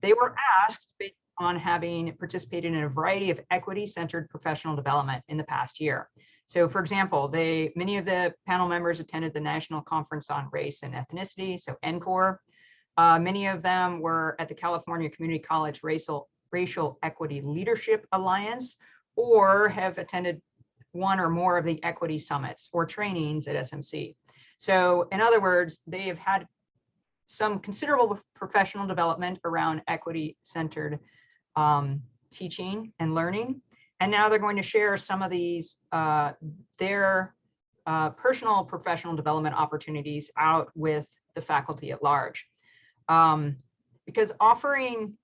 They were asked based on having participated in a variety of equity-centered professional development in the past year. So for example, many of the panel members attended the National Conference on Race and Ethnicity, so NCORE. Many of them were at the California Community College Racial Equity Leadership Alliance, or have attended one or more of the equity summits or trainings at SMC. So in other words, they have had some considerable professional development around equity-centered teaching and learning. And now they're going to share some of these, their personal professional development opportunities out with the faculty at large. Because often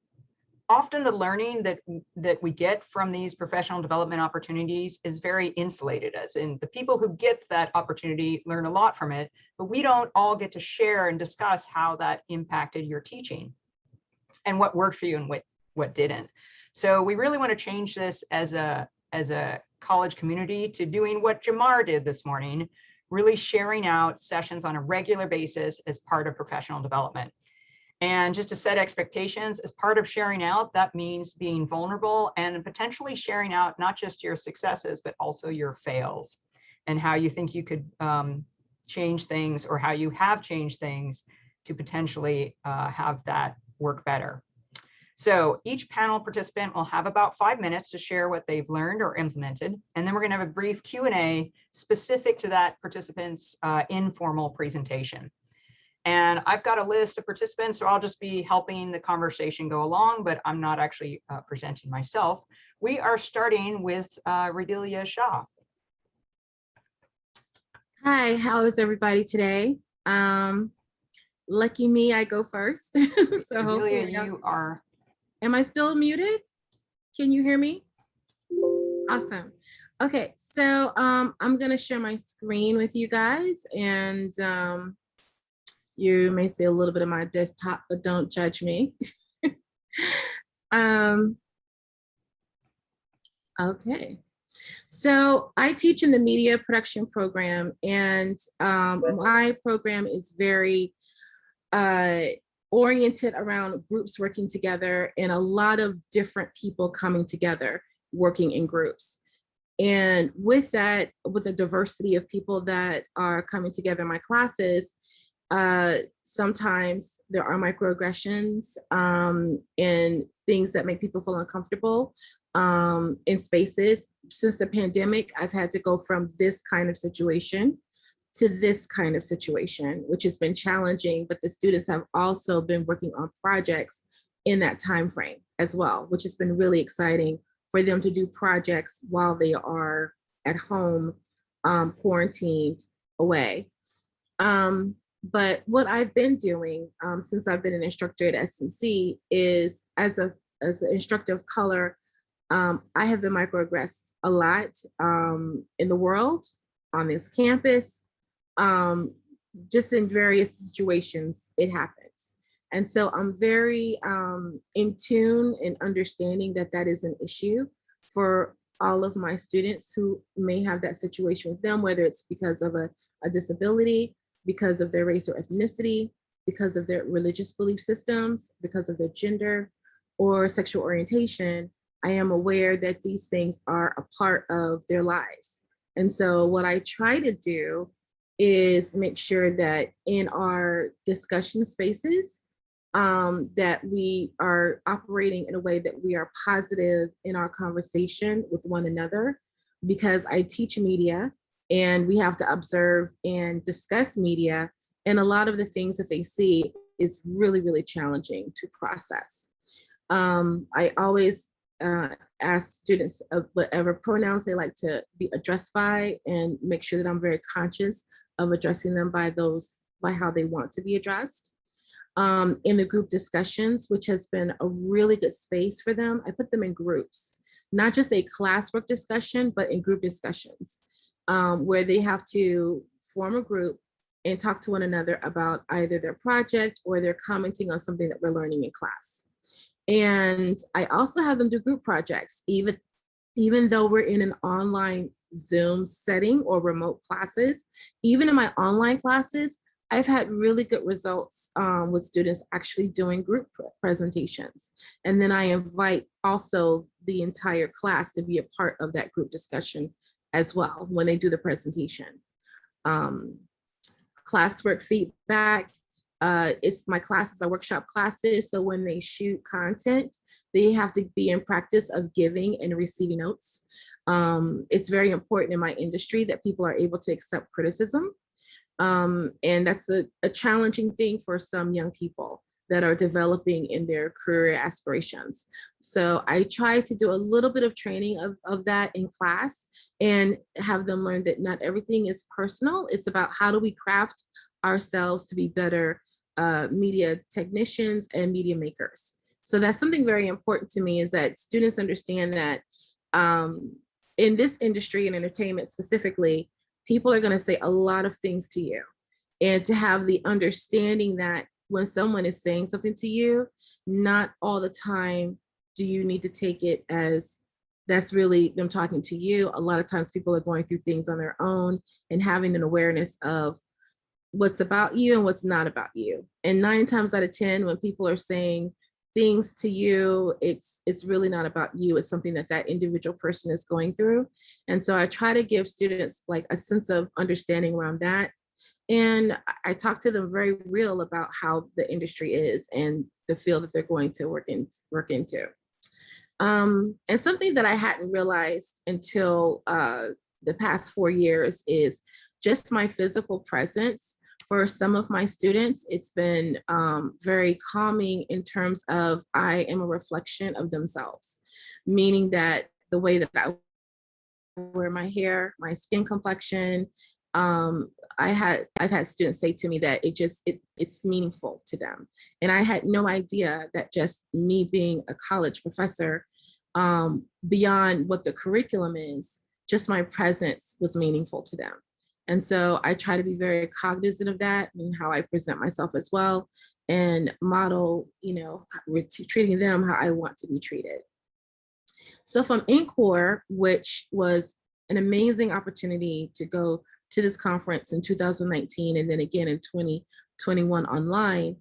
the learning that we get from these professional development opportunities is very insulated, as in the people who get that opportunity learn a lot from it, but we don't all get to share and discuss how that impacted your teaching and what worked for you and what didn't. So we really want to change this as a college community to doing what Jamar did this morning, really sharing out sessions on a regular basis as part of professional development. And just to set expectations, as part of sharing out, that means being vulnerable and potentially sharing out not just your successes, but also your fails and how you think you could change things, or how you have changed things to potentially have that work better. So each panel participant will have about 5 minutes to share what they've learned or implemented. And then we're going to have a brief Q&A specific to that participant's informal presentation. And I've got a list of participants, so I'll just be helping the conversation go along, but I'm not actually presenting myself. We are starting with Redelia Shaw. Hi, how is everybody today? Lucky me, I go first. So Redelia, you are. Am I still muted? Can you hear me? Awesome. Okay, so I'm gonna share my screen with you guys, and you may see a little bit of my desktop, but don't judge me. Okay, so I teach in the media production program, and my program is very oriented around groups working together and a lot of different people coming together, working in groups. And with that, with the diversity of people that are coming together in my classes, sometimes there are microaggressions and things that make people feel uncomfortable in spaces. Since the pandemic, I've had to go from this kind of situation to this kind of situation, which has been challenging, but the students have also been working on projects in that time frame as well, which has been really exciting for them to do projects while they are at home, quarantined away. But what I've been doing since I've been an instructor at SMC is, as an instructor of color, I have been microaggressed a lot in the world, on this campus, just in various situations, it happens. And so I'm very in tune and understanding that that is an issue for all of my students who may have that situation with them, whether it's because of a disability, because of their race or ethnicity, because of their religious belief systems, because of their gender or sexual orientation. I am aware that these things are a part of their lives. And so what I try to do is make sure that in our discussion spaces, that we are operating in a way that we are positive in our conversation with one another, because I teach media and we have to observe and discuss media. And a lot of the things that they see is really, really challenging to process. I always ask students of whatever pronouns they like to be addressed by, and make sure that I'm very conscious of addressing them by how they want to be addressed. In the group discussions, which has been a really good space for them, I put them in groups, not just a classwork discussion, but in group discussions, where they have to form a group and talk to one another about either their project or they're commenting on something that we're learning in class. And I also have them do group projects, even though we're in an online Zoom setting or remote classes. Even in my online classes, I've had really good results with students actually doing group presentations. And then I invite also the entire class to be a part of that group discussion as well when they do the presentation. Classwork feedback. It's my classes are workshop classes. So when they shoot content, they have to be in practice of giving and receiving notes. It's very important in my industry that people are able to accept criticism. And that's a challenging thing for some young people that are developing in their career aspirations. So I try to do a little bit of training of that in class and have them learn that not everything is personal. It's about how do we craft ourselves to be better media technicians and media makers. So that's something very important to me, is that students understand that in this industry and entertainment specifically, people are going to say a lot of things to you. And to have the understanding that when someone is saying something to you, not all the time do you need to take it as that's really them talking to you. A lot of times people are going through things on their own and having an awareness of what's about you and what's not about you. And 9 times out of 10, when people are saying things to you, it's really not about you. It's something that that individual person is going through. And so I try to give students like a sense of understanding around that. And I talk to them very real about how the industry is and the field that they're going to work into. And something that I hadn't realized until the past 4 years is just my physical presence. For some of my students, it's been very calming in terms of I am a reflection of themselves, meaning that the way that I wear my hair, my skin complexion, I've had students say to me that it's meaningful to them. And I had no idea that just me being a college professor, beyond what the curriculum is, just my presence was meaningful to them. And so I try to be very cognizant of that and how I present myself as well, and model, treating them how I want to be treated. So from NCORE, which was an amazing opportunity to go to this conference in 2019 and then again in 2021 online,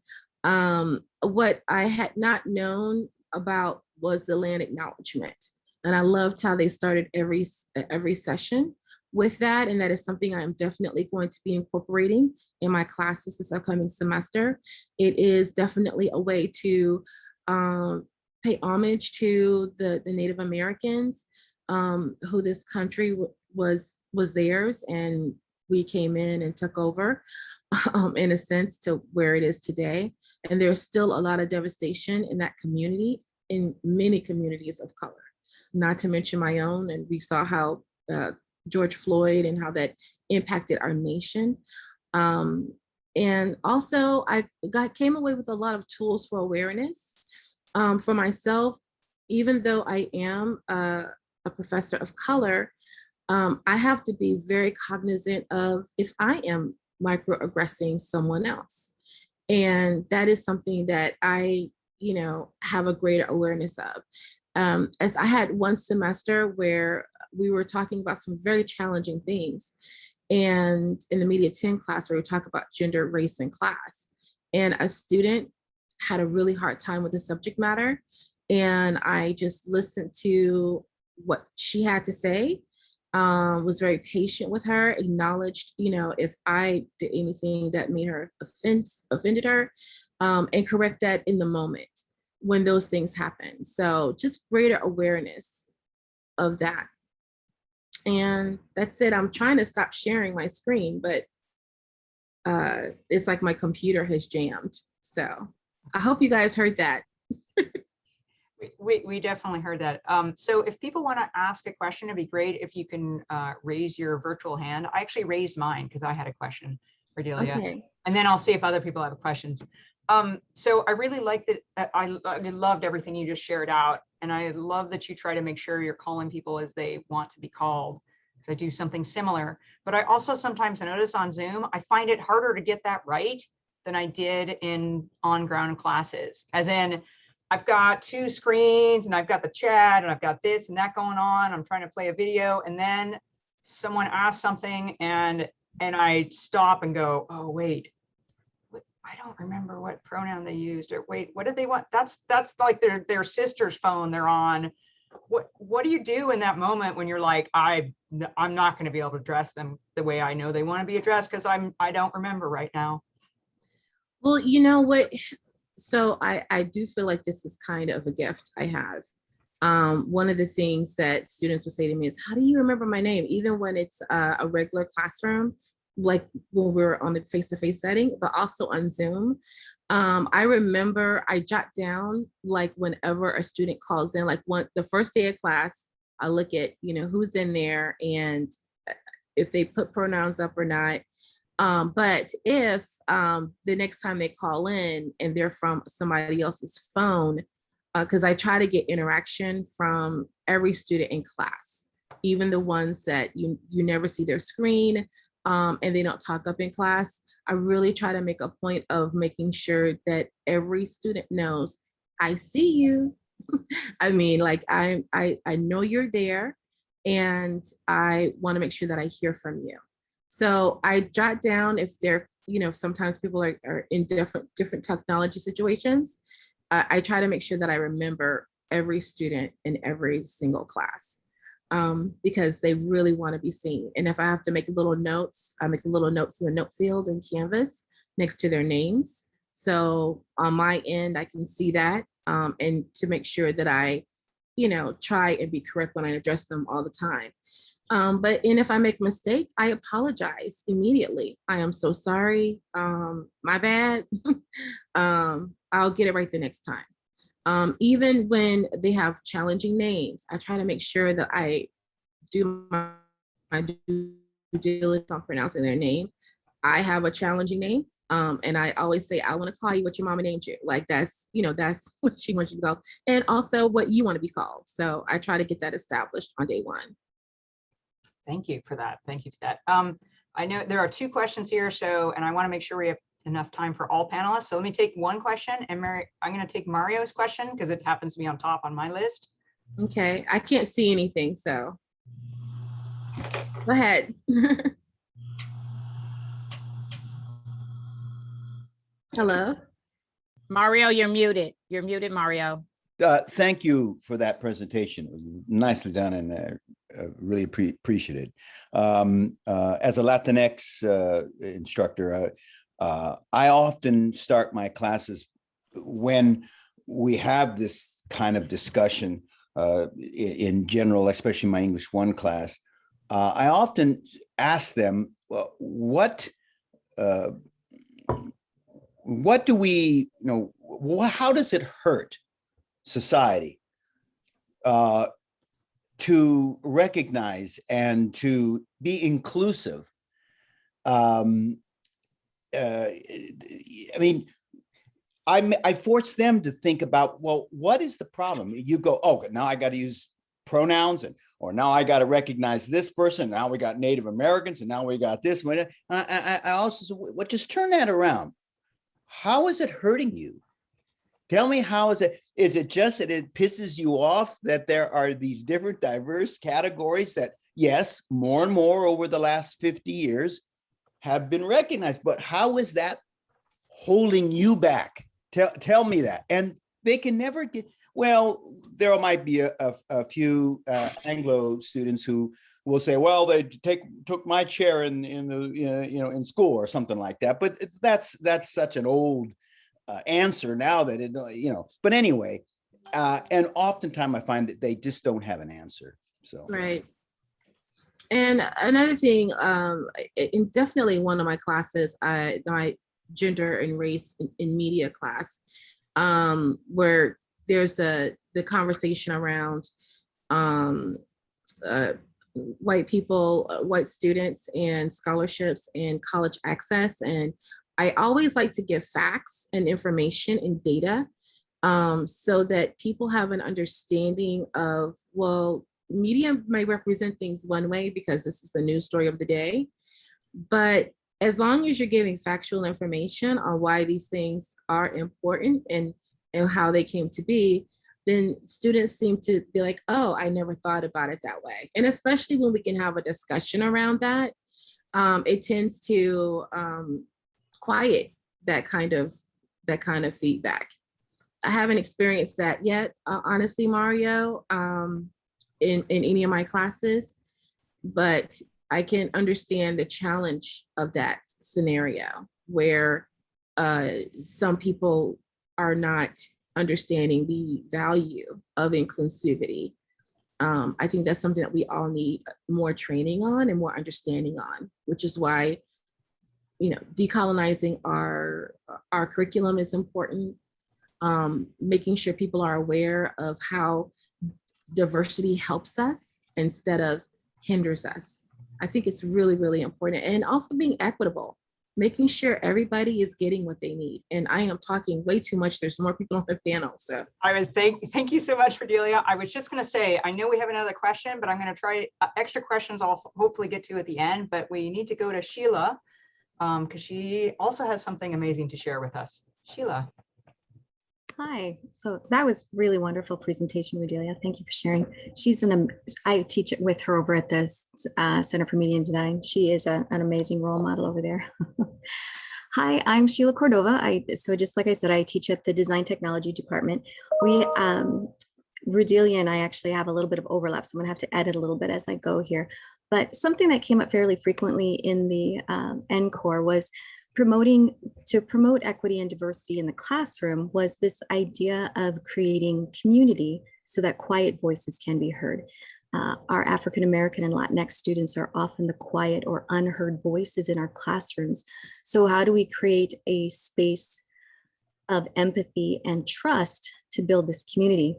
what I had not known about was the land acknowledgement. And I loved how they started every session with that. And that is something I'm definitely going to be incorporating in my classes this upcoming semester. It is definitely a way to pay homage to the Native Americans, who this country was theirs, and we came in and took over in a sense to where it is today. And there's still a lot of devastation in that community, in many communities of color, not to mention my own. And we saw how George Floyd and how that impacted our nation. And also I came away with a lot of tools for awareness for myself. Even though I am a professor of color, I have to be very cognizant of if I am microaggressing someone else. And that is something that I, have a greater awareness of. As I had one semester where we were talking about some very challenging things, and in the Media 10 class, where we talk about gender, race, and class, and a student had a really hard time with the subject matter. And I just listened to what she had to say, was very patient with her, acknowledged, if I did anything that made her offended her, and correct that in the moment when those things happen. So just greater awareness of that. And that's it. I'm trying to stop sharing my screen, but it's like my computer has jammed. So I hope you guys heard that. We definitely heard that. So if people want to ask a question, it'd be great if you can raise your virtual hand. I actually raised mine because I had a question, Redelia. Okay. And then I'll see if other people have questions. So I really liked it. I loved everything you just shared out. And I love that you try to make sure you're calling people as they want to be called, because I do something similar. But I also sometimes notice on Zoom, I find it harder to get that right than I did in on-ground classes. As in, I've got 2 screens and I've got the chat and I've got this and that going on. I'm trying to play a video, and then someone asks something and I stop and go, oh, wait, I don't remember what pronoun they used, or wait, what did they want? That's like their sister's phone they're on. What do you do in that moment when you're like, I'm not going to be able to address them the way I know they want to be addressed because I don't remember right now. Well, you know what? So I do feel like this is kind of a gift I have. One of the things that students will say to me is, how do you remember my name? Even when it's a regular classroom, like when we're on the face-to-face setting, but also on Zoom. I remember I jot down, like whenever a student calls in, like the first day of class, I look at, who's in there and if they put pronouns up or not. But if the next time they call in and they're from somebody else's phone, because I try to get interaction from every student in class, even the ones that you never see their screen and they don't talk up in class. I really try to make a point of making sure that every student knows, I see you. I mean, like I know you're there, and I want to make sure that I hear from you. So I jot down if they're, sometimes people are in different technology situations. I try to make sure that I remember every student in every single class because they really want to be seen. And if I have to make little notes, I make little notes in the note field in Canvas next to their names. So on my end, I can see that and to make sure that I, try and be correct when I address them all the time. And if I make a mistake, I apologize immediately. I am so sorry. My bad. I'll get it right the next time. Even when they have challenging names, I try to make sure that I do my due diligence on pronouncing their name. I have a challenging name. And I always say, I want to call you what your mama named you. Like that's what she wants you to go. And also what you want to be called. So I try to get that established on day one. Thank you for that. Thank you for that. I know there are 2 questions here, and I want to make sure we have enough time for all panelists. So let me take one question, and I'm going to take Mario's question because it happens to be on top on my list. Okay, I can't see anything, so go ahead. Hello? Mario, you're muted. You're muted, Mario. Thank you for that presentation. It was nicely done and really appreciate it. As a Latinx instructor, I often start my classes when we have this kind of discussion in general, especially my English 1 class. I often ask them, well, what do we, how does it hurt society to recognize and to be inclusive? I mean, I force them to think about, well, what is the problem? You go, oh, now I got to use pronouns, or now I got to recognize this person. Now we got Native Americans, and now we got this. I also said, well, just turn that around. How is it hurting you? Tell me, how is it just that it pisses you off that there are these different diverse categories that, yes, more and more over the last 50 years have been recognized, but how is that holding you back? Tell me that. And they can never get, well, there might be a few Anglo students who will say, well, they took my chair in school or something like that. But that's such an old answer now that it, but anyway, and oftentimes I find that they just don't have an answer. So right. And another thing, in definitely one of my classes, my gender and race in media class, where there's the conversation around white people, white students and scholarships and college access. And I always like to give facts and information and data so that people have an understanding of, well, media may represent things one way because this is the news story of the day. But as long as you're giving factual information on why these things are important and how they came to be, then students seem to be like, oh, I never thought about it that way. And especially when we can have a discussion around that, it tends to quiet that kind of feedback. I haven't experienced that yet, honestly, Mario, in any of my classes, but I can understand the challenge of that scenario where some people are not understanding the value of inclusivity. I think that's something that we all need more training on and more understanding on, which is why, you know, decolonizing our curriculum is important. Making sure people are aware of how diversity helps us instead of hinders us. I think it's really, really important. And also being equitable, making sure everybody is getting what they need. And I am talking way too much. There's more people on the panel, so. Thank you so much, Redelia. I was just going to say, I know we have another question, but I'm going to try extra questions I'll hopefully get to at the end, but we need to go to Sheila because she also has something amazing to share with us. Sheila. Hi, so that was really wonderful presentation, Redelia. Thank you for sharing. I teach it with her over at the Center for Media and Design. She is an amazing role model over there. Hi, I'm Sheila Cordova. So just like I said, I teach at the Design Technology Department. Redelia and I actually have a little bit of overlap, so I'm gonna have to edit a little bit as I go here. But something that came up fairly frequently in the NCORE was to promote equity and diversity in the classroom was this idea of creating community so that quiet voices can be heard. Our African American and Latinx students are often the quiet or unheard voices in our classrooms. So how do we create a space of empathy and trust to build this community?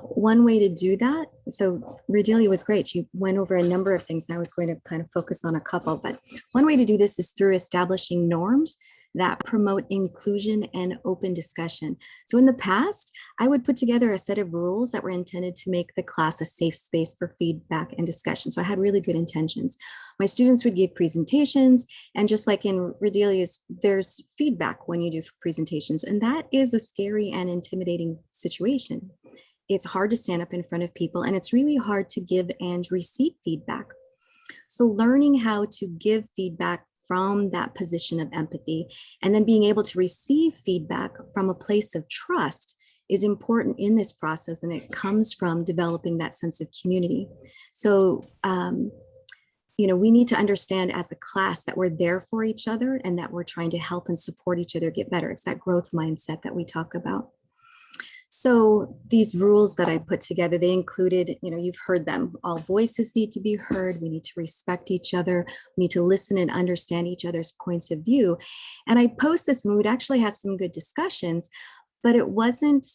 One way to do that, so Redelia was great. She went over a number of things and I was going to kind of focus on a couple, but one way to do this is through establishing norms that promote inclusion and open discussion. So in the past, I would put together a set of rules that were intended to make the class a safe space for feedback and discussion. So I had really good intentions. My students would give presentations, and just like in Redelia's, there's feedback when you do presentations, and that is a scary and intimidating situation. It's hard to stand up in front of people, and it's really hard to give and receive feedback. So learning how to give feedback from that position of empathy and then being able to receive feedback from a place of trust is important in this process, and it comes from developing that sense of community. So, we need to understand as a class that we're there for each other and that we're trying to help and support each other get better. It's that growth mindset that we talk about. So these rules that I put together, they included, you've heard them. All voices need to be heard. We need to respect each other. We need to listen and understand each other's points of view. And I post this, and we would actually have some good discussions, but it wasn't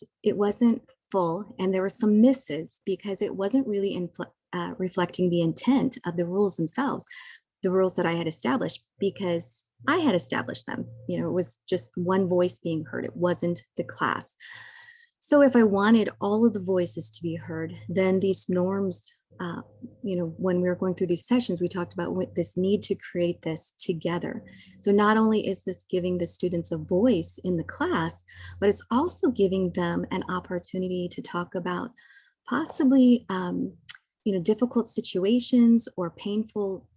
full, and there were some misses because it wasn't really reflecting the intent of the rules themselves, the rules that I had established, because I had established them. It was just one voice being heard. It wasn't the class. So if I wanted all of the voices to be heard, then these norms, when we were going through these sessions, we talked about this need to create this together. So not only is this giving the students a voice in the class, but it's also giving them an opportunity to talk about possibly, difficult situations or painful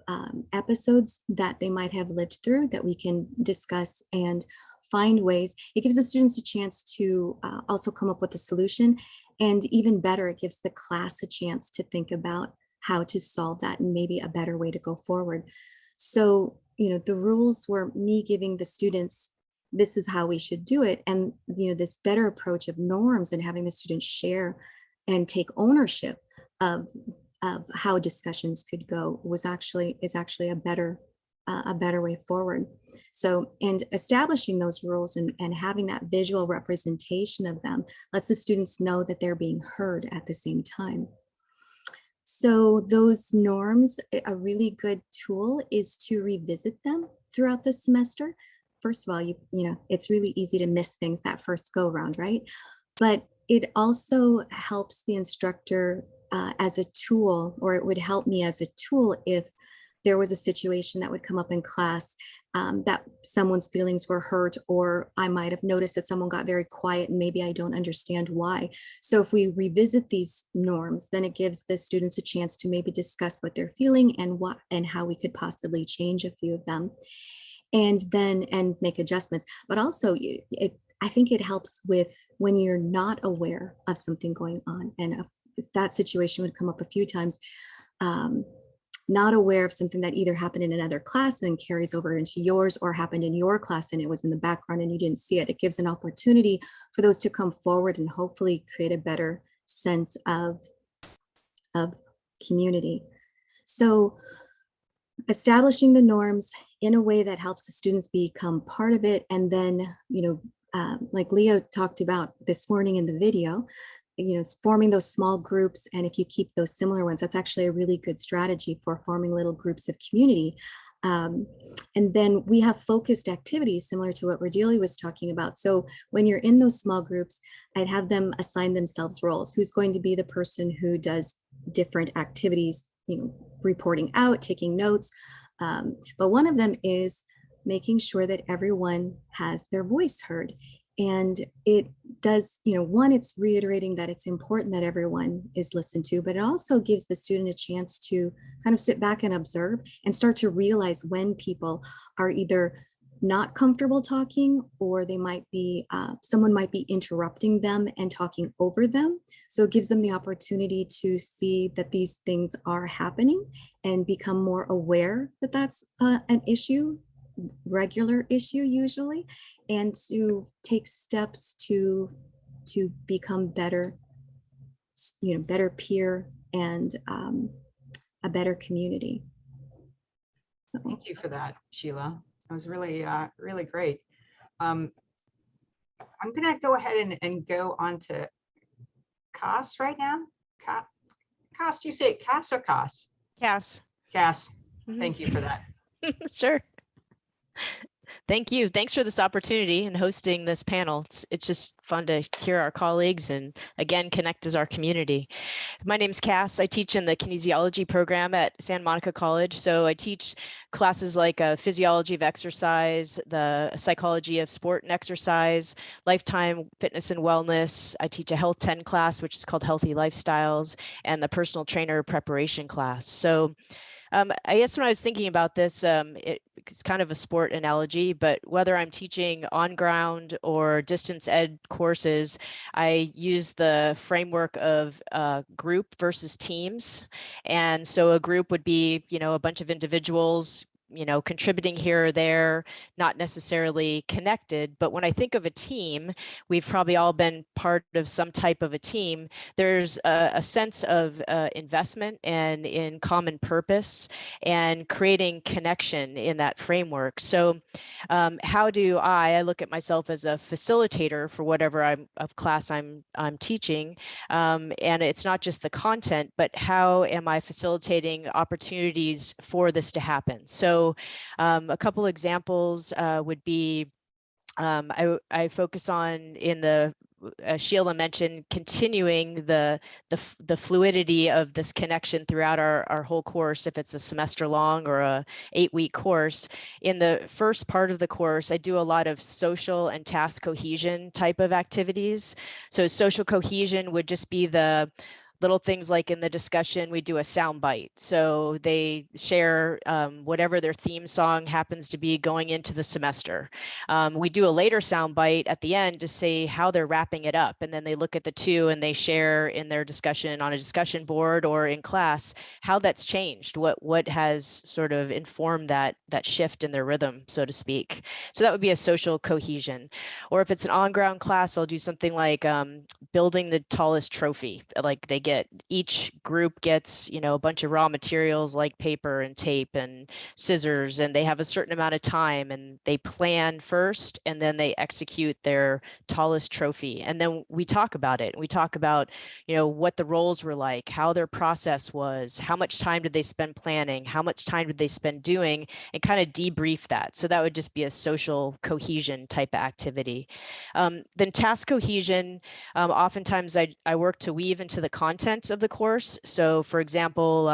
episodes that they might have lived through that we can discuss and find ways. It gives the students a chance to also come up with a solution, and even better, it gives the class a chance to think about how to solve that and maybe a better way to go forward. So, the rules were me giving the students, this is how we should do it. And, this better approach of norms and having the students share and take ownership of how discussions could go is actually a better way forward. So, and establishing those rules and having that visual representation of them lets the students know that they're being heard at the same time. So those norms, a really good tool is to revisit them throughout the semester. First of all, it's really easy to miss things that first go around, right? But it also helps the instructor as a tool, or it would help me as a tool if there was a situation that would come up in class that someone's feelings were hurt, or I might have noticed that someone got very quiet and maybe I don't understand why. So if we revisit these norms, then it gives the students a chance to maybe discuss what they're feeling and how we could possibly change a few of them. and make adjustments. But also I think it helps with when you're not aware of something going on, and if that situation would come up a few times, not aware of something that either happened in another class and carries over into yours, or happened in your class and it was in the background and you didn't see it. It gives an opportunity for those to come forward and hopefully create a better sense of community. So establishing the norms in a way that helps the students become part of it. And then, like Leo talked about this morning in the video, it's forming those small groups. And if you keep those similar ones, that's actually a really good strategy for forming little groups of community. And then we have focused activities similar to what Redelia was talking about. So when you're in those small groups, I'd have them assign themselves roles. Who's going to be the person who does different activities, reporting out, taking notes. But one of them is making sure that everyone has their voice heard. And it does, one, it's reiterating that it's important that everyone is listened to, but it also gives the student a chance to kind of sit back and observe and start to realize when people are either not comfortable talking, or they might be, someone might be interrupting them and talking over them. So it gives them the opportunity to see that these things are happening and become more aware that that's an issue, regular issue usually, and to take steps to become better, better peer and a better community. So. Thank you for that, Sheila. That was really, really great. I'm gonna go ahead and go on to Kas right now. Kas, do you say Kas or Kas? Kas. Kas, thank you for that. Sure. Thank you. Thanks for this opportunity and hosting this panel. It's just fun to hear our colleagues and again, connect as our community. My name's Kas. I teach in the kinesiology program at Santa Monica College. So I teach classes like physiology of exercise, the psychology of sport and exercise, lifetime fitness and wellness. I teach a Health 10 class, which is called Healthy Lifestyles, and the personal trainer preparation class. So I guess when I was thinking about this, it's kind of a sport analogy, but whether I'm teaching on ground or distance ed courses, I use the framework of group versus teams. And so a group would be, a bunch of individuals, contributing here or there, not necessarily connected. But when I think of a team, we've probably all been part of some type of a team. There's a sense of investment and in common purpose and creating connection in that framework. So how do I look at myself as a facilitator for whatever class I'm teaching, and it's not just the content, but how am I facilitating opportunities for this to happen? So a couple examples would be I focus on in the Sheila mentioned continuing the fluidity of this connection throughout our whole course, if it's a semester long or a 8-week course. In the first part of the course, I do a lot of social and task cohesion type of activities. So social cohesion would just be the little things like in the discussion, we do a sound bite. So they share whatever their theme song happens to be going into the semester. We do a later sound bite at the end to say how they're wrapping it up. And then they look at the two and they share in their discussion on a discussion board or in class, how that's changed, what has sort of informed that shift in their rhythm, so to speak. So that would be a social cohesion. Or if it's an on-ground class, I'll do something like building the tallest trophy. Like each group gets, a bunch of raw materials like paper and tape and scissors, and they have a certain amount of time and they plan first and then they execute their tallest trophy. And then we talk about it. We talk about, what the roles were like, how their process was, how much time did they spend planning, how much time did they spend doing, and kind of debrief that. So that would just be a social cohesion type of activity. Then task cohesion, oftentimes I work to weave into the content of the course. So for example,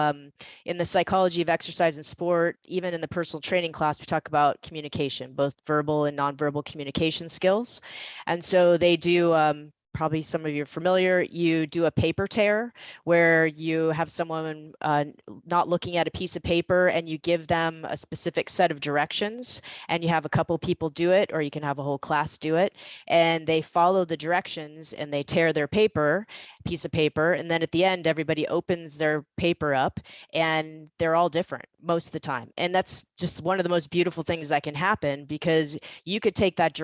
in the psychology of exercise and sport, even in the personal training class, we talk about communication, both verbal and nonverbal communication skills. And so they do probably some of you are familiar, you do a paper tear where you have someone not looking at a piece of paper and you give them a specific set of directions, and you have a couple people do it, or you can have a whole class do it, and they follow the directions and they tear their piece of paper, and then at the end everybody opens their paper up and they're all different most of the time. And that's just one of the most beautiful things that can happen, because you could take that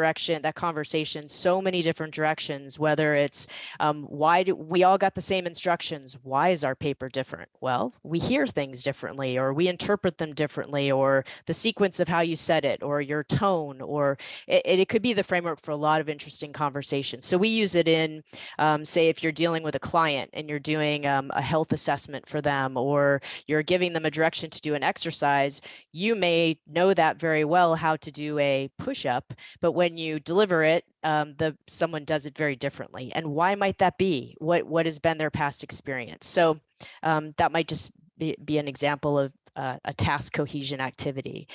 conversation so many different directions, whether it's why do we all got the same instructions? Why is our paper different? Well, we hear things differently, or we interpret them differently, or the sequence of how you said it, or your tone, or it could be the framework for a lot of interesting conversations. So we use it in, say, if you're dealing with a client and you're doing a health assessment for them, or you're giving them a direction to do an exercise, you may know that very well how to do a push-up, but when you deliver it, someone does it very differently. And why might that be? What has been their past experience? So that might just be an example of a task cohesion activity.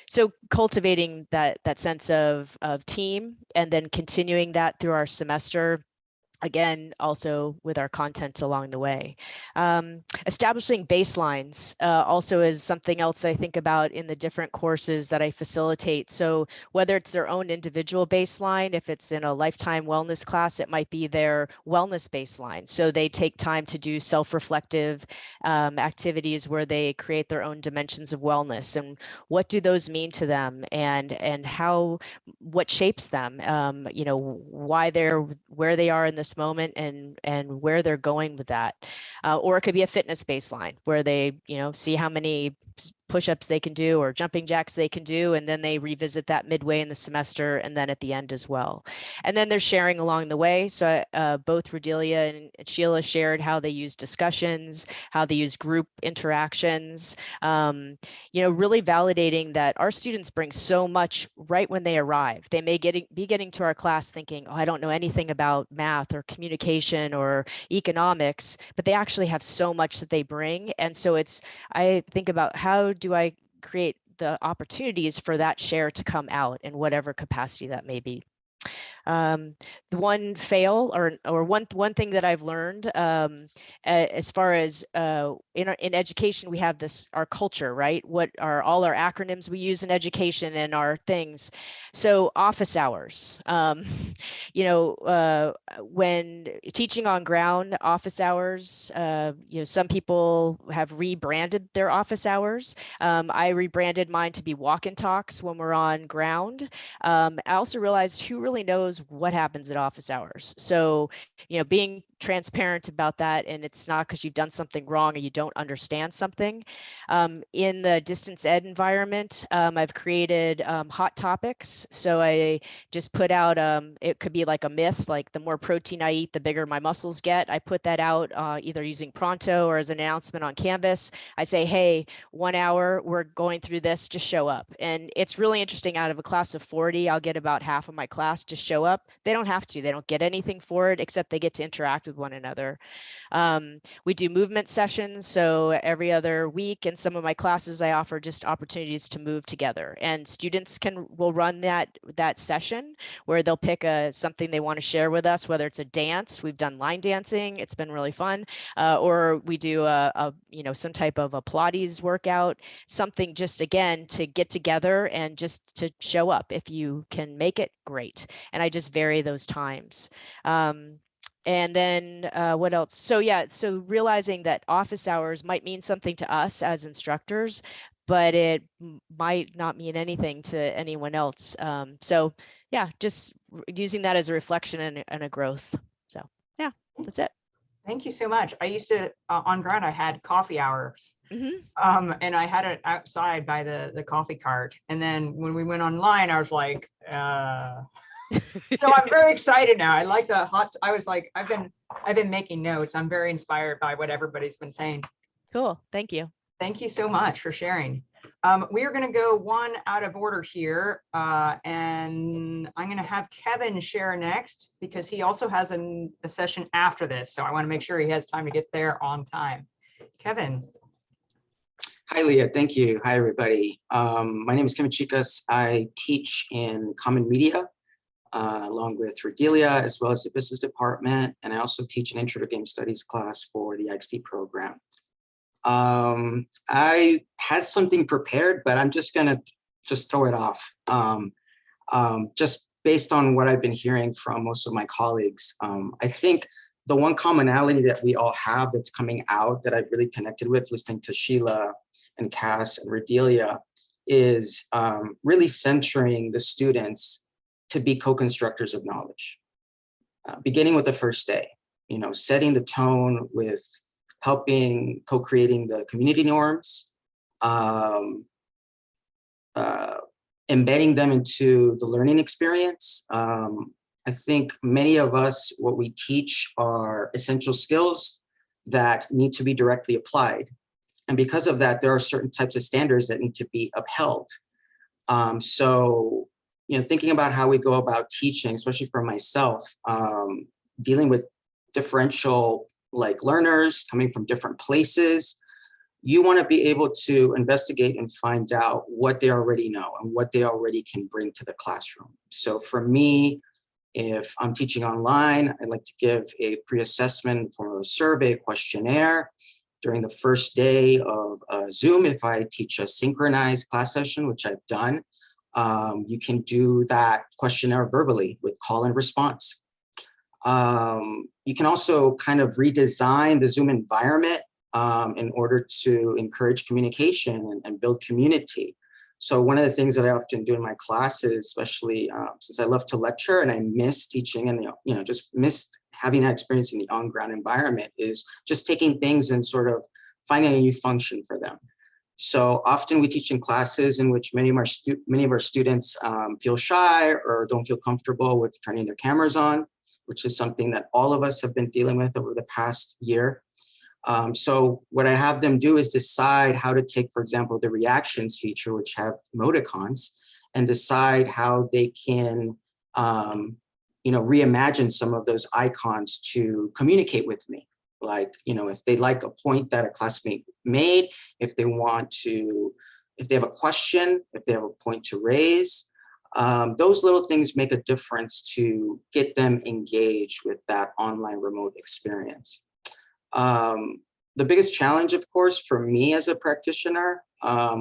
So cultivating that sense of team, and then continuing that through our semester, again, also with our content along the way. Establishing baselines also is something else I think about in the different courses that I facilitate. So whether it's their own individual baseline, if it's in a lifetime wellness class, it might be their wellness baseline. So they take time to do self-reflective activities where they create their own dimensions of wellness, and what do those mean to them, and what shapes them, why they're where they are in this moment, and where they're going with that. Or it could be a fitness baseline where they see how many push-ups they can do or jumping jacks they can do, and then they revisit that midway in the semester and then at the end as well. And then they're sharing along the way. So both Redelia and Sheila shared how they use discussions, how they use group interactions, really validating that our students bring so much right when they arrive. They may be getting to our class thinking, oh, I don't know anything about math or communication or economics, but they actually have so much that they bring. And so I think about, how do I create the opportunities for that share to come out in whatever capacity that may be. The one fail or one thing that I've learned as far as in education, we have our culture, right? What are all our acronyms we use in education and our things? So office hours, when teaching on ground, office hours, some people have rebranded their office hours. I rebranded mine to be walk and talks when we're on ground. I also realized, who really knows what happens at office hours? So, being transparent about that, and it's not because you've done something wrong or you don't understand something. In the distance ed environment, I've created hot topics. So I just put out, it could be like a myth, like the more protein I eat, the bigger my muscles get. I put that out either using Pronto or as an announcement on Canvas. I say, hey, 1 hour, we're going through this, just show up. And it's really interesting. Out of a class of 40, I'll get about half of my class to show up. They don't have to, they don't get anything for it, except they get to interact with one another. We do movement sessions. So every other week in some of my classes, I offer just opportunities to move together, and students will run that session where they'll pick something they want to share with us, whether it's a dance. We've done line dancing. It's been really fun. Or we do some type of a Pilates workout, something just, again, to get together and just to show up. If you can make it, great. And I just vary those times. And then what else? So realizing that office hours might mean something to us as instructors, but it might not mean anything to anyone else. Just using that as a reflection and a growth. So yeah, that's it. Thank you so much. I used to, on ground, I had coffee hours. Mm-hmm. And I had it outside by the coffee cart. And then when we went online, I was like, so I'm very excited now. I like the I was like, I've been making notes. I'm very inspired by what everybody's been saying. Cool. Thank you. Thank you so much for sharing. We are going to go one out of order here, and I'm going to have Kevin share next, because he also has a session after this. So I want to make sure he has time to get there on time. Kevin. Hi, Leah. Thank you. Hi, everybody. My name is Kevin Chicas. I teach in common media along with Redelia, as well as the business department. And I also teach an intro to game studies class for the IXT program. I had something prepared, but I'm just gonna throw it off. Just based on what I've been hearing from most of my colleagues, I think the one commonality that we all have that's coming out that I've really connected with listening to Sheila and Kas and Redelia is really centering the students to be co-constructors of knowledge, beginning with the first day, setting the tone with helping co-creating the community norms, embedding them into the learning experience. I think many of us, what we teach are essential skills that need to be directly applied. And because of that, there are certain types of standards that need to be upheld. So, thinking about how we go about teaching, especially for myself, dealing with differential learners coming from different places, you want to be able to investigate and find out what they already know and what they already can bring to the classroom. So for me, if I'm teaching online, I'd like to give a pre-assessment for a survey questionnaire during the first day of Zoom. If I teach a synchronized class session, which I've done, you can do that questionnaire verbally with call and response. You can also kind of redesign the Zoom environment in order to encourage communication and build community. So one of the things that I often do in my classes, especially since I love to lecture and I miss teaching and just missed having that experience in the on-ground environment, is just taking things and sort of finding a new function for them. So often we teach in classes in which many of our students feel shy or don't feel comfortable with turning their cameras on, which is something that all of us have been dealing with over the past year. So what I have them do is decide how to take, for example, the reactions feature, which have emoticons, and decide how they can, reimagine some of those icons to communicate with me. Like, if they like a point that a classmate made, if they have a question, if they have a point to raise, those little things make a difference to get them engaged with that online remote experience. The biggest challenge, of course, for me as a practitioner,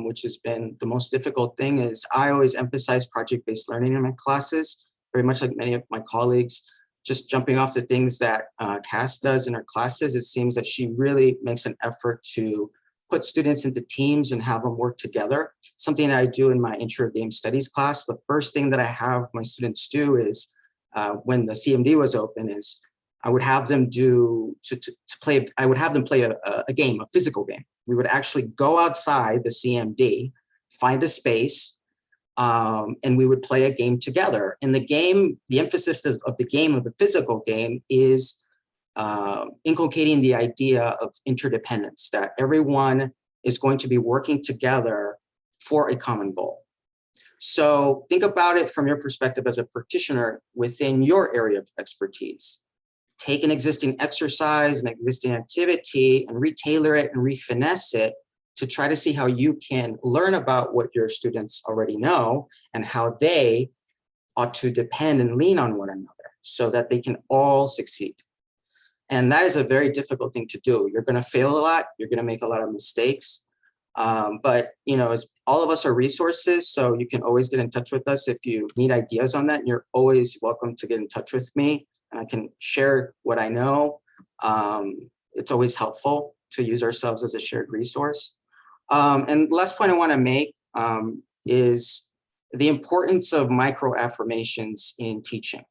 which has been the most difficult thing, is I always emphasize project-based learning in my classes, very much like many of my colleagues. Just jumping off the things that Kas does in her classes, it seems that she really makes an effort to put students into teams and have them work together. Something that I do in my intro game studies class. The first thing that I have my students do is, when the CMD was open, is I would have them play a game, a physical game. We would actually go outside the CMD, find a space, and we would play a game together. And the game, the emphasis of the physical game is inculcating the idea of interdependence, that everyone is going to be working together for a common goal. So think about it from your perspective as a practitioner within your area of expertise. Take an existing exercise, an existing activity, and retailor it and refinesse it to try to see how you can learn about what your students already know and how they ought to depend and lean on one another so that they can all succeed. And that is a very difficult thing to do. You're going to fail a lot. You're going to make a lot of mistakes. But, as all of us are resources, so you can always get in touch with us if you need ideas on that. And you're always welcome to get in touch with me. And I can share what I know. It's always helpful to use ourselves as a shared resource. And the last point I want to make is the importance of microaffirmations in teaching.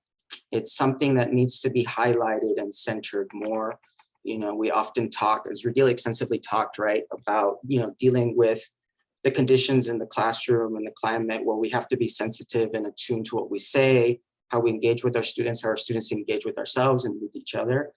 It's something that needs to be highlighted and centered more. We often talk, as Redelia extensively talked, right, about, dealing with the conditions in the classroom and the climate where we have to be sensitive and attuned to what we say, how we engage with our students, how our students engage with ourselves and with each other.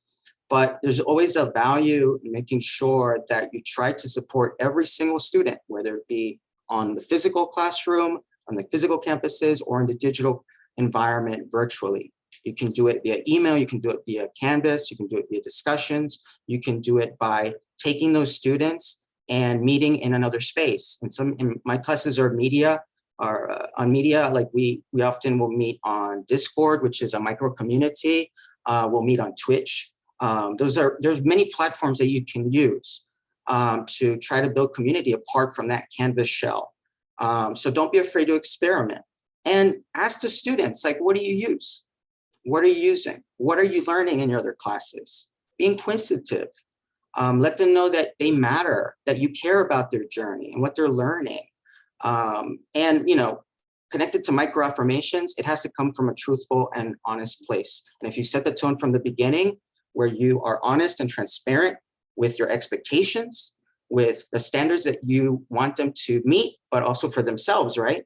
But there's always a value in making sure that you try to support every single student, whether it be on the physical classroom, on the physical campuses, or in the digital environment virtually. You can do it via email, you can do it via Canvas, you can do it via discussions, you can do it by taking those students and meeting in another space. And my classes are media on media. Like we often will meet on Discord, which is a micro community. We'll meet on Twitch. There's many platforms that you can use to try to build community apart from that canvas shell. So don't be afraid to experiment and ask the students, like, what do you use? What are you using? What are you learning in your other classes? Be inquisitive. Let them know that they matter, that you care about their journey and what they're learning. And, you know, connected to microaffirmations, it has to come from a truthful and honest place. And if you set the tone from the beginning, where you are honest and transparent with your expectations, with the standards that you want them to meet, but also for themselves, right?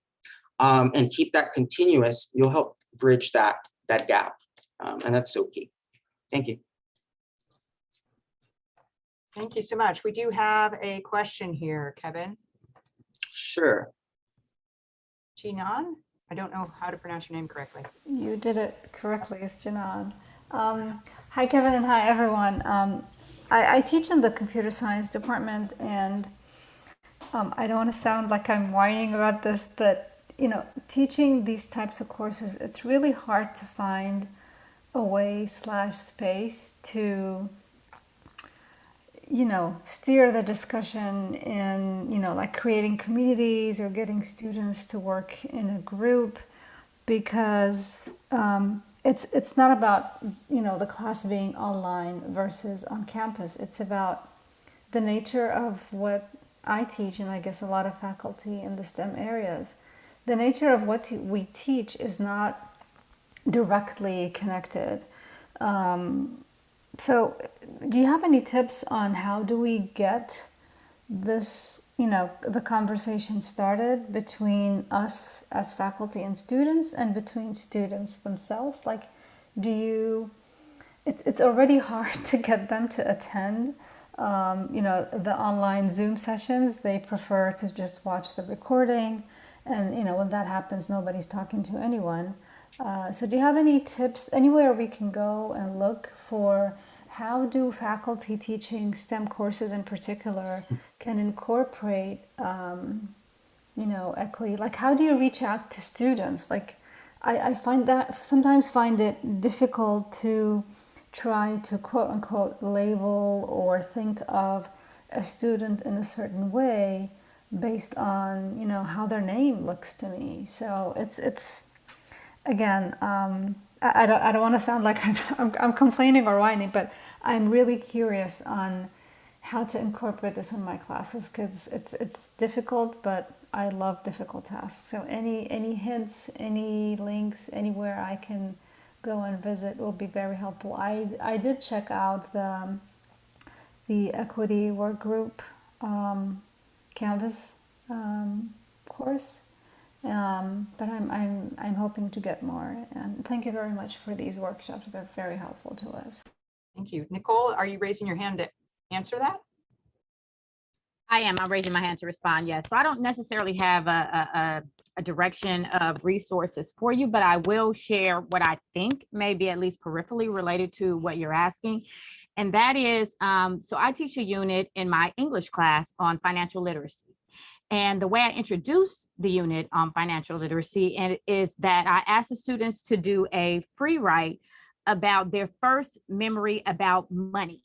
And keep that continuous, you'll help bridge that gap. And that's so key. Thank you. Thank you so much. We do have a question here, Kevin. Sure. Jinan, I don't know how to pronounce your name correctly. You did it correctly, it's Jinan. Hi, Kevin, and hi, everyone. I teach in the computer science department, and I don't want to sound like I'm whining about this, but you know, teaching these types of courses, it's really hard to find a way / space to, you know, steer the discussion in, you know, like creating communities or getting students to work in a group, because it's not about, you know, the class being online versus on campus. It's about the nature of what I teach, and I guess a lot of faculty in the STEM areas. The nature of what we teach is not directly connected. So do you have any tips on how do we get this, you know, the conversation started between us as faculty and students, and between students themselves? Like, it's already hard to get them to attend, you know, the online Zoom sessions. They prefer to just watch the recording. And, you know, when that happens, nobody's talking to anyone. So do you have any tips, anywhere we can go and look for how do faculty teaching STEM courses in particular can incorporate, you know, equity? Like, how do you reach out to students? Like, I sometimes find it difficult to try to quote unquote label or think of a student in a certain way based on, you know, how their name looks to me. So it's again, I don't want to sound like I'm complaining or whining, but I'm really curious on how to incorporate this in my classes, because it's difficult, but I love difficult tasks. So any hints, any links, anywhere I can go and visit will be very helpful. I did check out the equity work group Canvas course, but I'm hoping to get more. And thank you very much for these workshops. They're very helpful to us. Thank you. Nichole, are you raising your hand to answer that? I am. I'm raising my hand to respond. Yes. So I don't necessarily have a direction of resources for you, but I will share what I think may be at least peripherally related to what you're asking. And that is, so I teach a unit in my English class on financial literacy. And the way I introduce the unit on financial literacy is that I ask the students to do a free write about their first memory about money.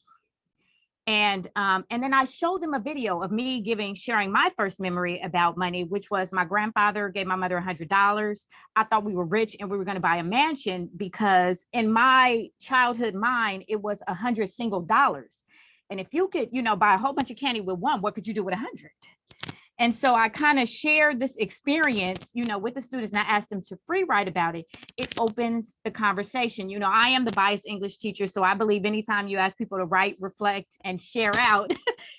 And then I showed them a video of me sharing my first memory about money, which was my grandfather gave my mother $100. I thought we were rich and we were going to buy a mansion, because in my childhood mind, it was $100 single dollars. And if you could, you know, buy a whole bunch of candy with one, what could you do with 100? And so I kind of shared this experience, you know, with the students, and I asked them to free write about it. It opens the conversation. You know, I am the biased English teacher, so I believe anytime you ask people to write, reflect, and share out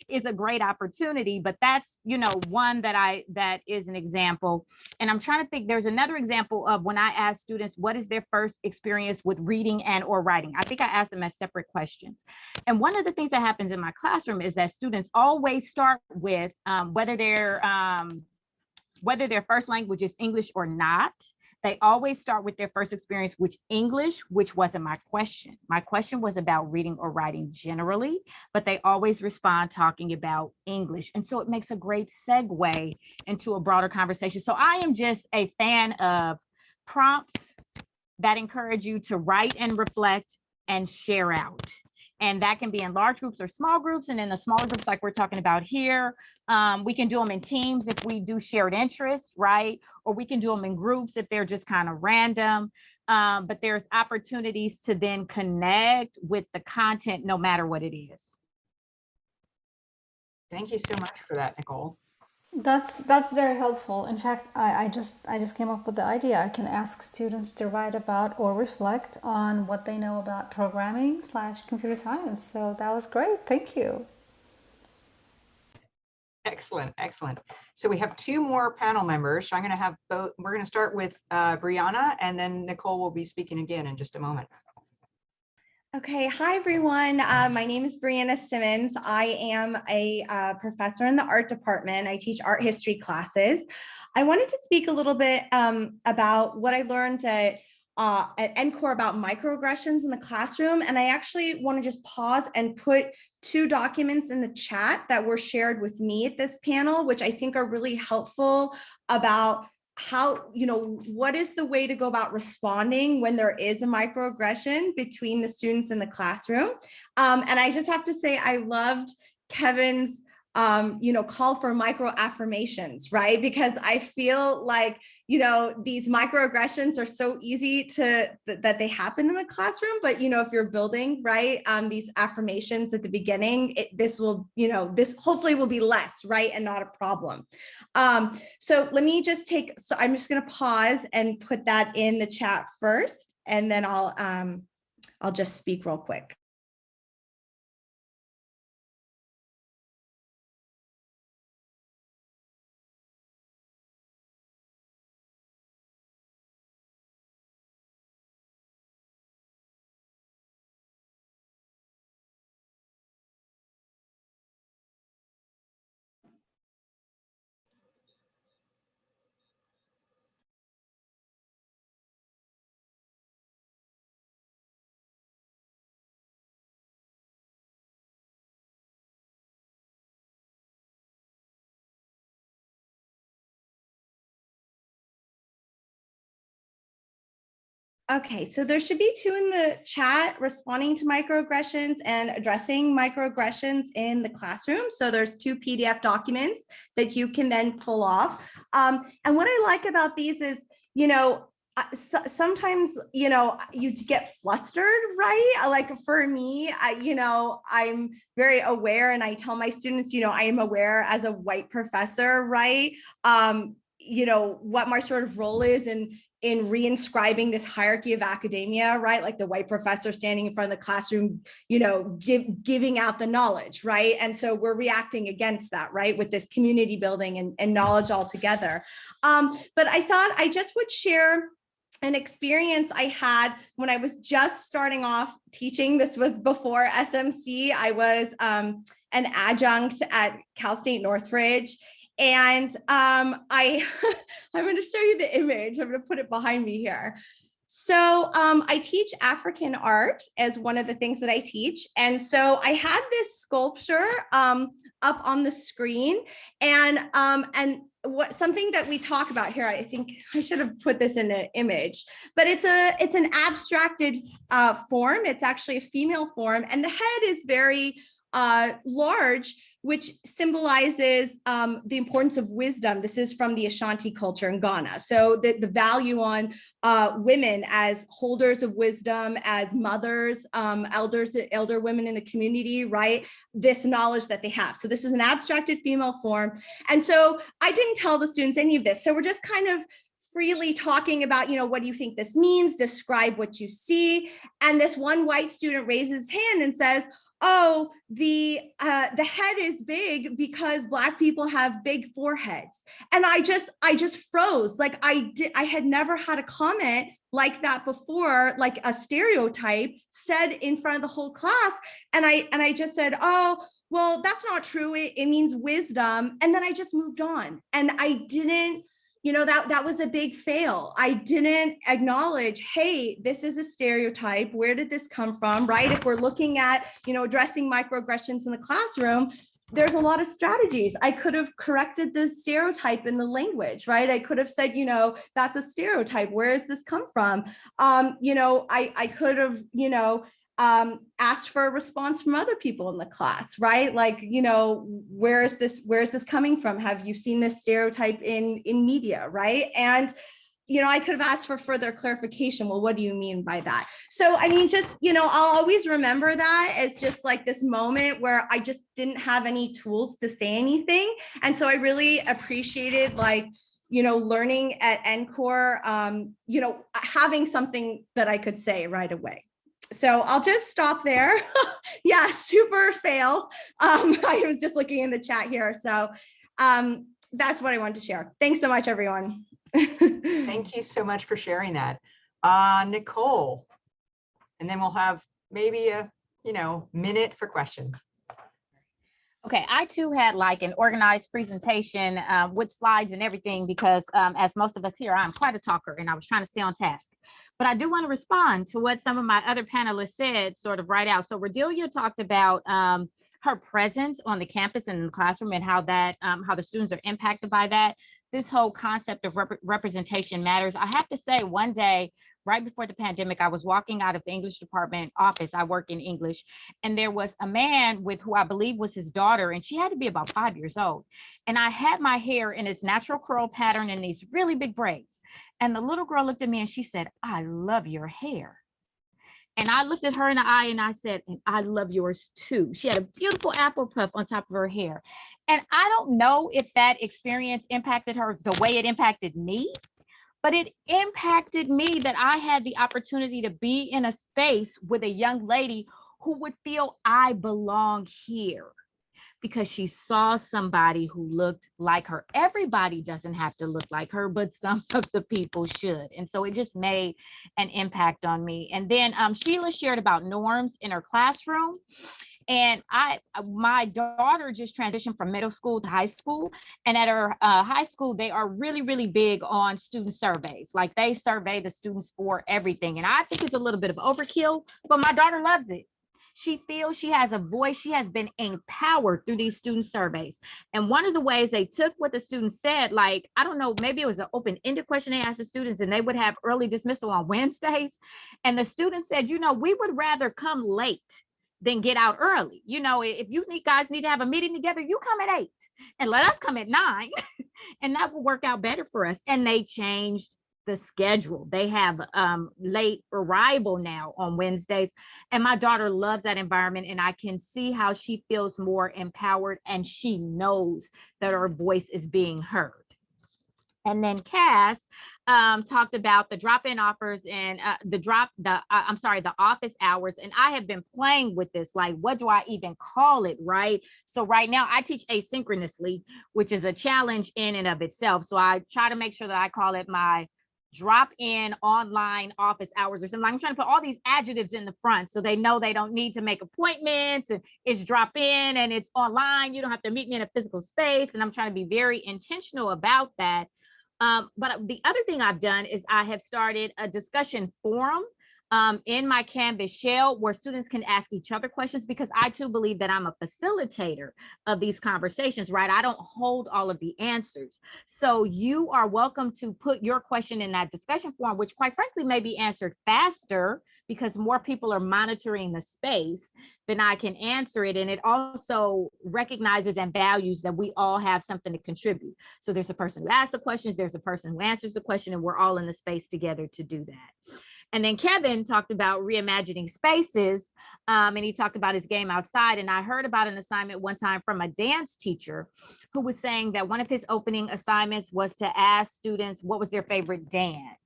is a great opportunity. But that's, you know, one that is an example. And I'm trying to think, there's another example of when I ask students, what is their first experience with reading and or writing? I think I asked them as separate questions. And one of the things that happens in my classroom is that students always start with whether their first language is English or not, They always start with their first experience, which wasn't my question. My question was about reading or writing generally, but they always respond talking about English. And so it makes a great segue into a broader conversation. So I am just a fan of prompts that encourage you to write and reflect and share out. And that can be in large groups or small groups. And in the smaller groups, like we're talking about here, we can do them in teams if we do shared interests, right? Or we can do them in groups if they're just kind of random. But there's opportunities to then connect with the content, no matter what it is. Thank you so much for that, Nichole. That's very helpful. In fact, I just came up with the idea. I can ask students to write about or reflect on what they know about programming / computer science. So that was great. Thank you. Excellent, excellent. So we have two more panel members. So I'm going to have both. We're going to start with Briana, and then Nichole will be speaking again in just a moment. Okay, hi everyone. My name is Briana Simmons. I am a professor in the art department. I teach art history classes. I wanted to speak a little bit about what I learned at NCORE about microaggressions in the classroom. And I actually want to just pause and put two documents in the chat that were shared with me at this panel, which I think are really helpful about how, what is the way to go about responding when there is a microaggression between the students in the classroom. And I just have to say, I loved Kevin's call for micro affirmations, right? Because I feel like, these microaggressions are so easy that they happen in the classroom, but, if you're building, right, these affirmations at the beginning, this hopefully will be less, right, and not a problem. So let me just I'm just going to pause and put that in the chat first, and then I'll just speak real quick. Okay, so there should be two in the chat responding to microaggressions and addressing microaggressions in the classroom. So there's two PDF documents that you can then pull off. And what I like about these is, sometimes, you get flustered, right? Like for me, I'm very aware, and I tell my students, I am aware as a white professor, right? What my sort of role is in reinscribing this hierarchy of academia, right? Like the white professor standing in front of the classroom, giving out the knowledge, right? And so we're reacting against that, right? With this community building and knowledge all together. But I thought I just would share an experience I had when I was just starting off teaching. This was before SMC. I was an adjunct at Cal State Northridge. And I'm going to show you the image. I'm going to put it behind me here. So I teach African art as one of the things that I teach. And so I had this sculpture up on the screen, and something that we talk about here, I think I should have put this in an image, but it's an abstracted form. It's actually a female form, and the head is very large, which symbolizes the importance of wisdom. This is from the Ashanti culture in Ghana. So the value on women as holders of wisdom, as mothers, elder women in the community, right? This knowledge that they have. So this is an abstracted female form. And so I didn't tell the students any of this. So we're just kind of freely talking about, what do you think this means? Describe what you see. And this one white student raises his hand and says, oh, the head is big because Black people have big foreheads. And I just froze. Like I had never had a comment like that before, like a stereotype said in front of the whole class. And I just said, oh, well, that's not true. It means wisdom. And then I just moved on. And I didn't that was a big fail. I didn't acknowledge, hey, this is a stereotype. Where did this come from, right? If we're looking at, addressing microaggressions in the classroom, there's a lot of strategies. I could have corrected the stereotype in the language, right? I could have said, that's a stereotype. Where does this come from? I could have, asked for a response from other people in the class, right? Like, where is this coming from? Have you seen this stereotype in media, right? And I could have asked for further clarification. Well, what do you mean by that? So, I'll always remember that as just like this moment where I just didn't have any tools to say anything. And so I really appreciated learning at NCORE, having something that I could say right away. So I'll just stop there. Yeah, super fail. I was just looking in the chat here. So that's what I wanted to share. Thanks so much, everyone. Thank you so much for sharing that. Nichole, and then we'll have maybe a minute for questions. Okay, I too had like an organized presentation with slides and everything because as most of us here, I'm quite a talker and I was trying to stay on task. But I do want to respond to what some of my other panelists said sort of right out. So Redelia talked about her presence on the campus and in the classroom and how that how the students are impacted by that. This whole concept of representation matters. I have to say, one day, right before the pandemic, I was walking out of the English department office. I work in English, and there was a man with who I believe was his daughter, and she had to be about 5 years old. And I had my hair in its natural curl pattern and these really big braids. And the little girl looked at me and she said, "I love your hair." And I looked at her in the eye and I said, "And I love yours too." She had a beautiful apple puff on top of her hair. And I don't know if that experience impacted her the way it impacted me, but it impacted me that I had the opportunity to be in a space with a young lady who would feel I belong here because she saw somebody who looked like her. Everybody doesn't have to look like her, but some of the people should. And so it just made an impact on me. And then Sheila shared about norms in her classroom. And my daughter just transitioned from middle school to high school. And at her high school, they are really, really big on student surveys. Like they survey the students for everything. And I think it's a little bit of overkill, but my daughter loves it. She feels she has a voice. She has been empowered through these student surveys. And one of the ways they took what the students said, like, I don't know, maybe it was an open-ended question they asked the students and they would have early dismissal on Wednesdays. And the students said, we would rather come late than get out early. If you guys need to have a meeting together, you come at 8 and let us come at 9 and that will work out better for us. And they changed the schedule. They have late arrival now on Wednesdays. And my daughter loves that environment. And I can see how she feels more empowered and she knows that her voice is being heard. And then Kas talked about the drop-in offers and the office hours. And I have been playing with this, like, what do I even call it, right? So right now I teach asynchronously, which is a challenge in and of itself. So I try to make sure that I call it my drop-in online office hours or something. I'm trying to put all these adjectives in the front so they know they don't need to make appointments and it's drop-in and it's online. You don't have to meet me in a physical space. And I'm trying to be very intentional about that. But the other thing I've done is I have started a discussion forum in my Canvas shell where students can ask each other questions, because I too believe that I'm a facilitator of these conversations, right? I don't hold all of the answers. So you are welcome to put your question in that discussion forum, which quite frankly may be answered faster because more people are monitoring the space than I can answer it. And it also recognizes and values that we all have something to contribute. So there's a person who asks the questions, there's a person who answers the question, and we're all in the space together to do that. And then Kevin talked about reimagining spaces, and he talked about his game outside. And I heard about an assignment one time from a dance teacher who was saying that one of his opening assignments was to ask students what was their favorite dance.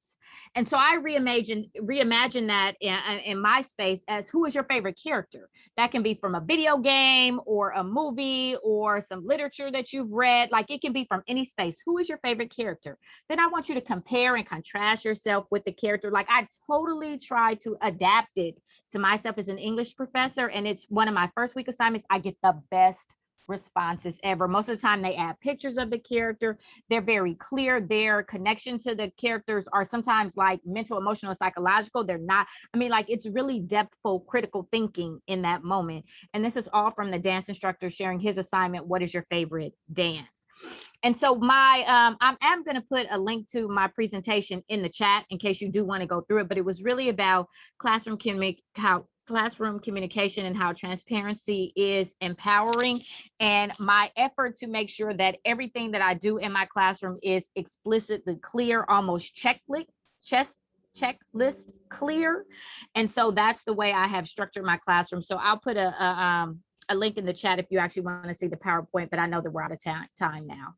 And so I reimagine that in my space as, who is your favorite character? That can be from a video game or a movie or some literature that you've read. Like, it can be from any space. Who is your favorite character? Then I want you to compare and contrast yourself with the character. Like, I totally try to adapt it to myself as an English professor. And it's one of my first week assignments. I get the best responses ever. Most of the time they add pictures of the character. They're very clear. Their connection to the characters are sometimes like mental, emotional, psychological. They're not, I mean, like it's really depthful, critical thinking in that moment. And this is all from the dance instructor sharing his assignment. What is your favorite dance? And so I am going to put a link to my presentation in the chat in case you do want to go through it, but it was really about classroom communication and how transparency is empowering, and my effort to make sure that everything that I do in my classroom is explicitly clear, almost checklist clear. And so that's the way I have structured my classroom. So I'll put a link in the chat if you actually want to see the PowerPoint, but I know that we're out of time now.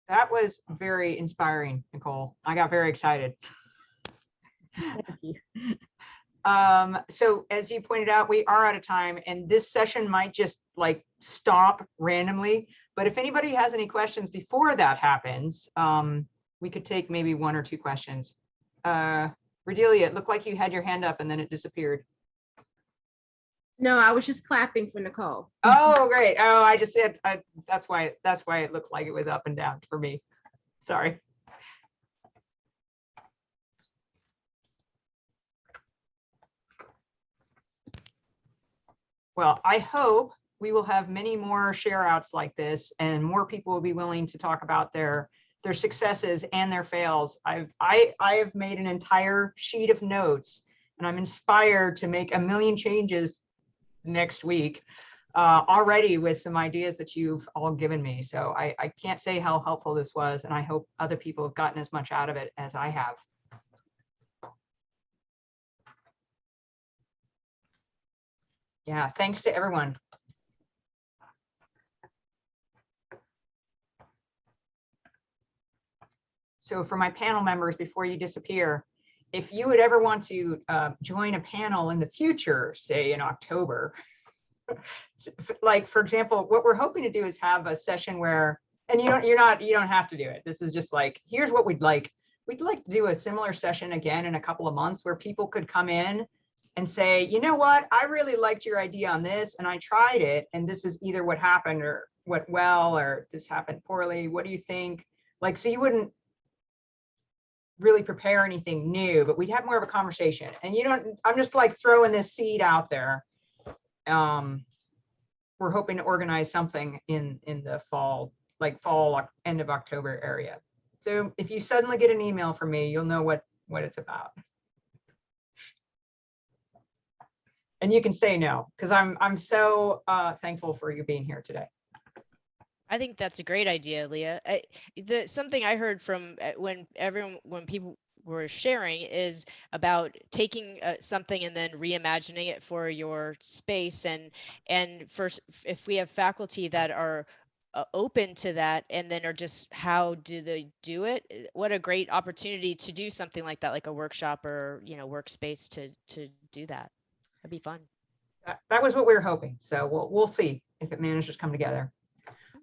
That was very inspiring, Nichole. I got very excited. Thank you. So as you pointed out, we are out of time, and this session might just like stop randomly. But if anybody has any questions before that happens, we could take maybe 1 or 2 questions. Redelia, it looked like you had your hand up and then it disappeared. No, I was just clapping for Nichole. Oh, great. Oh, I just said that's why it looked like it was up and down for me. Sorry. Well, I hope we will have many more share outs like this, and more people will be willing to talk about their successes and their fails. I have made an entire sheet of notes, and I'm inspired to make a million changes next week already with some ideas that you've all given me. So I can't say how helpful this was, and I hope other people have gotten as much out of it as I have. Yeah, thanks to everyone. So for my panel members, before you disappear, if you would ever want to join a panel in the future, say in October, like for example, what we're hoping to do is have a session where, and you don't have to do it. This is just like, here's what we'd like. We'd like to do a similar session again in a couple of months where people could come in and say, you know what, I really liked your idea on this and I tried it, and this is either what happened or what well, or this happened poorly. What do you think? Like, so you wouldn't really prepare anything new, but we'd have more of a conversation. And I'm just like throwing this seed out there. We're hoping to organize something in the fall, like end of October area. So if you suddenly get an email from me, you'll know what it's about. And you can say no, because I'm so thankful for you being here today. I think that's a great idea, Leah. Something I heard from when people were sharing is about taking something and then reimagining it for your space. And first, if we have faculty that are open to that, and then are just, how do they do it? What a great opportunity to do something like that, like a workshop or workspace to do that. That'd be fun. That was what we were hoping. So we'll see if it manages to come together.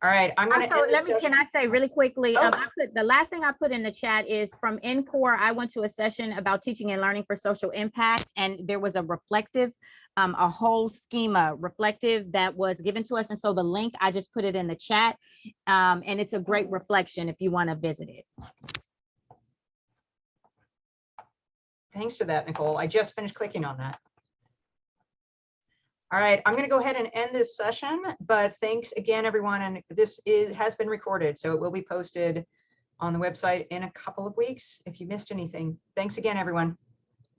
All right, I'm going to end this session. Can I say really quickly, the last thing I put in the chat is from NCORE. I went to a session about teaching and learning for social impact, and there was a reflective, a whole schema reflective that was given to us. And so the link, I just put it in the chat, and it's a great reflection if you want to visit it. Thanks for that, Nichole. I just finished clicking on that. All right, I'm going to go ahead and end this session, but thanks again, everyone. And this has been recorded, so it will be posted on the website in a couple of weeks if you missed anything. Thanks again, everyone.